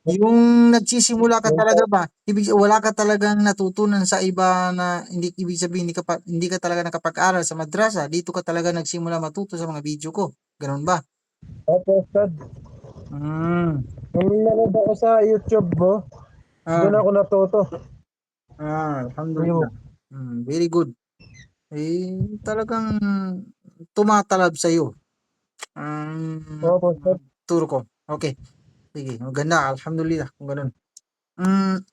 Yung nagsisimula ka Yun talaga po. ba, wala ka talagang natutunan sa iba na hindi ibig sabihin hindi ka talaga nakapag-aral sa madrasa, dito ka talaga nagsimula matuto sa mga video ko, gano'n ba? Opo, Ustad. Hmm, Nung nanood ako sa YouTube mo, ah, doon ako natuto. alhamdulillah. Yung, Very good. Eh, talagang tumatalab sa'yo ang opo, Ustad. turo ko. Okay, sige, maganda, alhamdulillah kung gano'n.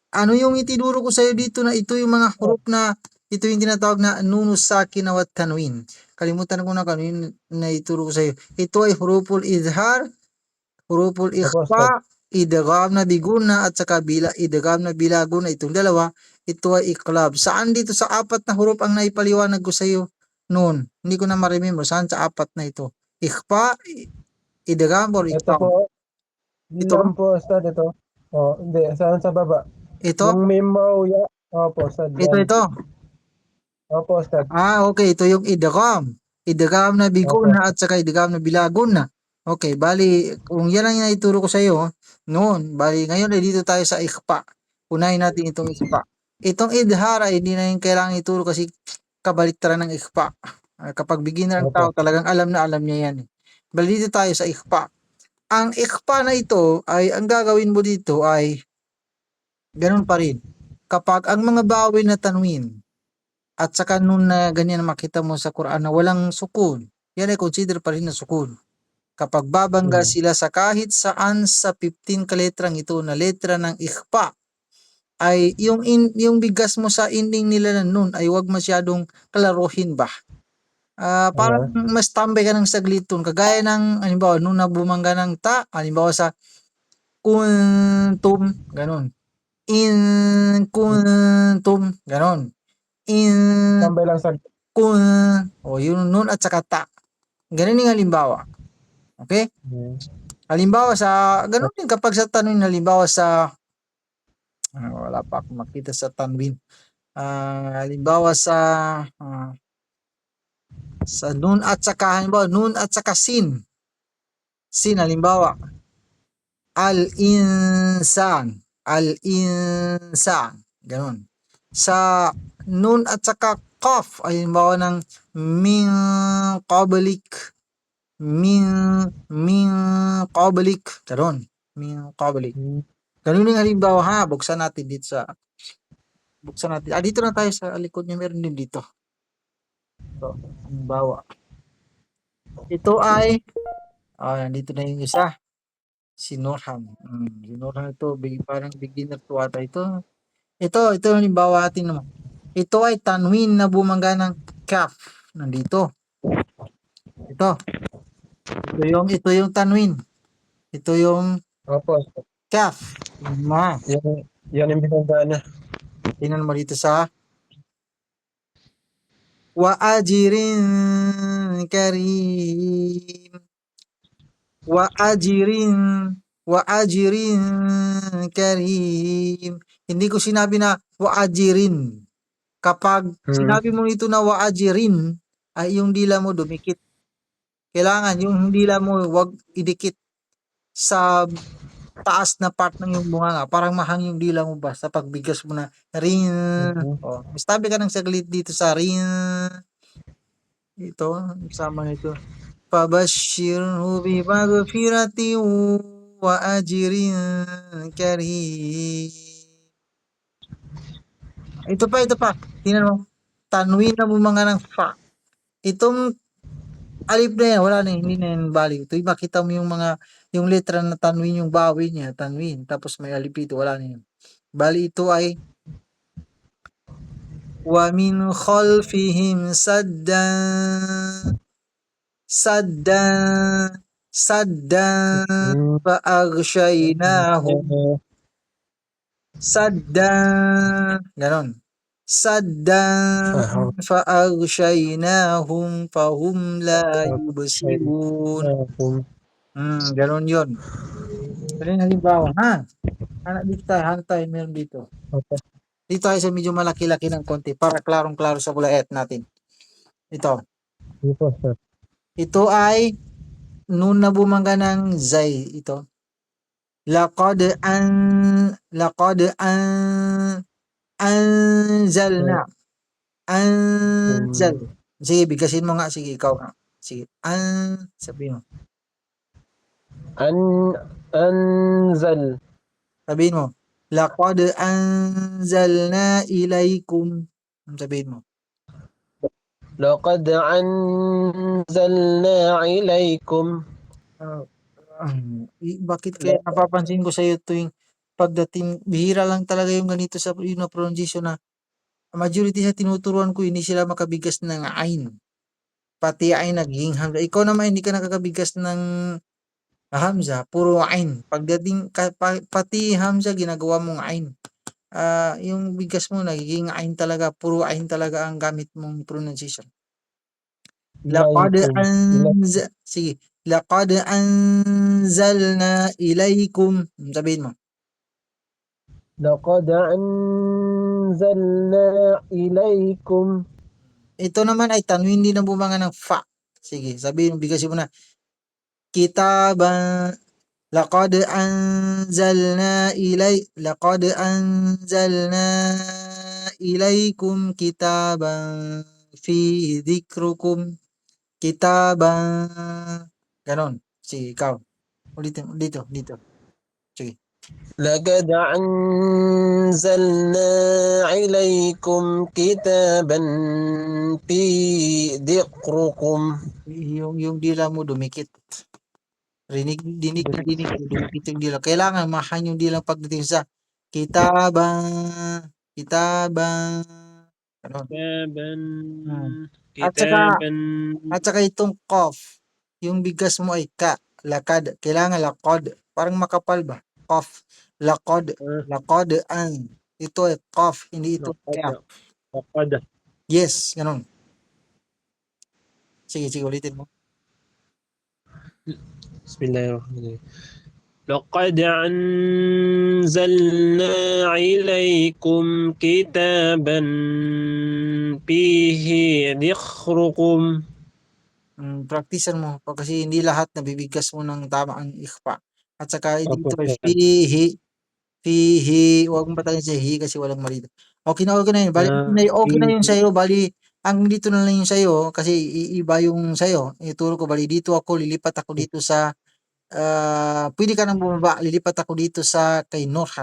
Ano yung itinuro ko sa'yo dito na ito yung mga huruf na ito yung tinatawag na nunus sakin at tanwin. Kalimutan ko na kanino na ituro ko sa'yo. Ito ay huruful izhar, huruful Opo, Ustad. ikhfa, idgham na biguna at saka idgham na bilaguna. Itong dalawa, ito ay iklab. Saan dito sa apat na huruf ang naipaliwanag ko sa'yo noon? Hindi ko na ma-remember. Saan sa apat na ito? Ikhfa, idgham or Ito iklab? po, Ito? lam po, Ustad, ito. Oh, hindi, saan sa baba? Ito? Yung mimaw, ya. Opo, Ustad, Ito, yan. ito. Opo, Ustad. Okay, ito yung idgham. Idgham na Opo, biguna Ustad. at saka idgham na bilaguna. Okay, bali kung yan ang naituro ko sa iyo noon, bali ngayon ay dito tayo sa ikhfa. Unahin natin itong ikhfa. Itong idhar ay hindi na yung kailangan ituro kasi kabaliktaran ng ikhfa. Kapag beginner ang tao, Opo. talagang alam na alam niya yan. Bali dito tayo sa ikhfa. Ang ikhfa na ito ay ang gagawin mo dito ay ganun pa rin. Kapag ang mga bawin na tanwin at saka nun na ganyan na makita mo sa Quran na walang sukun, yan ay consider pa rin na sukun. Kapag babangga Hmm. sila sa kahit saan sa 15 kaletrang ito na letra ng ikhfa, ay yung bigas mo sa ending nila na nun ay wag masyadong kalaruhin ba. Parang Ayan. mas tambay ka ng saglit dun. Kagaya ng, halimbawa, nung nabumangga ng ta, halimbawa sa kuntum, ganun. In kuntum, ganun. In Tambay lang sa... kun, o yun nun at saka ta. Ganun yung halimbawa. Okay? Hmm. Halimbawa sa, ganun din kapag sa tanwin, halimbawa sa, wala pa akong makita sa tanwin. Halimbawa sa nun at saka, halimbawa, nun at saka sin. Sin, halimbawa, al-insan. Al-insan. Ganun. Sa nun at saka qaf, halimbawa ng min qablik. Min min qablik. Ganun. Min qablik. Hmm. Ganun yung halimbawa ha. Buksan natin. Dito na tayo sa likod niya. Meron din dito. Ito, halimbawa. Ito ay, nandito na yung isa. Si Norham. Si Norham ito, parang beginner to ata ito. Ito halimbawa natin naman. Ito ay tanwin na bumangga ng kaf. Nandito. Ito. Ito yung tanwin. Ito yung Opo. kaf. Yan yung binangga niya. Tingnan mo dito sa wa ajirin karim. Wa ajirin wa ajirin karim. Hindi ko sinabi na wa ajirin. Kapag Hmm. sinabi mo ito na wa ajirin, ay yung dila mo dumikit. Kailangan yung dila mo wag idikit sa taas na part ng yung bunganga. Parang mahang yung dila mo ba sa pagbigas mo na rin. Hmm. Oh, tabi ka ng saglit dito sa rin. Ito, sama nito. Fabashshirhu bi maghfiratin wa ajrin karim. Ito pa. Tingnan mo. Tanwin na bumanga ng fa. Itong alif na yan, wala na, hindi na yan value. Ito, makita mo yung letra na tanwin, yung bawi niya, tanwin. Tapos may alif dito, wala na yun. Bali, ito ay wa min khalfihim saddan saddan Hmm. faaghshaynahum saddan ganon saddan Ah, faaghshaynahum fahum la okay. yubsirun. Kung... Ganon yun. Ito yung halimbawa, ha? Hanap tayo, meron dito. Opo. Dito tayo sa medyo malaki-laki ng konti para klarong-klaro sa bulaet natin. Ito. Opo, sir. Ito ay nun na bumangga ng zay. Ito. laqad anzalna. Anzal. Um, Sige, bigkasin mo nga. Sige, ikaw nga. Sige. Sabihin mo. an anzal. Sabihin mo. Laqad anzalna ilaikum. Sabihin mo. Laqad anzalna ilaykum. Bakit kaya napapansin ko sa'yo tuwing pagdating, bihira lang talaga yung ganito sa yung pronunciation na majority sa tinuturuan ko, hindi sila makabigkas ng ain. Pati ain nagiging hamza. Ikaw naman hindi ka nakakabigkas ng hamza, puro ain. Pagdating, pati hamza ginagawa mong ain. Yung bigkas mo nagiging ain talaga, puro ain talaga ang gamit mong pronunciation. Laqad Ilaykum. sige. Laqad anzalna ilaykum. Sabihin mo. Laqad anzalna ilaykum. Ito naman ay tanwin din ang bumanga ng fa. Sige, sabihin mo, bigkasin mo na. Kitaban. Laqad anzalna ilaykum kitaban fi dhikrukum. Kitaban. Ganon. Sige, ikaw. Ulitin, dito. Sige. لقد أنزلنا إليكم كتابا في ذكركم. Yung dila mo dumikit. Dinig mo, dumikit yung dila. Kailangan mahan yung dila pagdating sa kitabang, ganon. Hmm. At saka, كتابا itong cough, yung bigas mo ay ka, lakad. Kailangan lakod. Parang makapal ba? Cough. Lakod. Ang. Ito ay cough, hindi ito ka. لقد Yes, ganon. Sige, ulitin mo. بسم الله الرحمن الرحيم لقد أنزلنا إليكم كتابا فيه ذكركم. Praktisan mo kasi hindi lahat nabibigkas mo ng tama ang ikhfa. At saka Opo, dito sir. fihi, huwag mong patayin sa hi kasi walang marito. Okay na yun. Bali, okay na yun فيه sa'yo. Bali, ang dito na lang yung sa'yo kasi iiba yung sa'yo. Ituro ko, bali dito ako, lilipat ako dito sa, pwede ka nang bumaba, lilipat ako dito sa kay Norhan.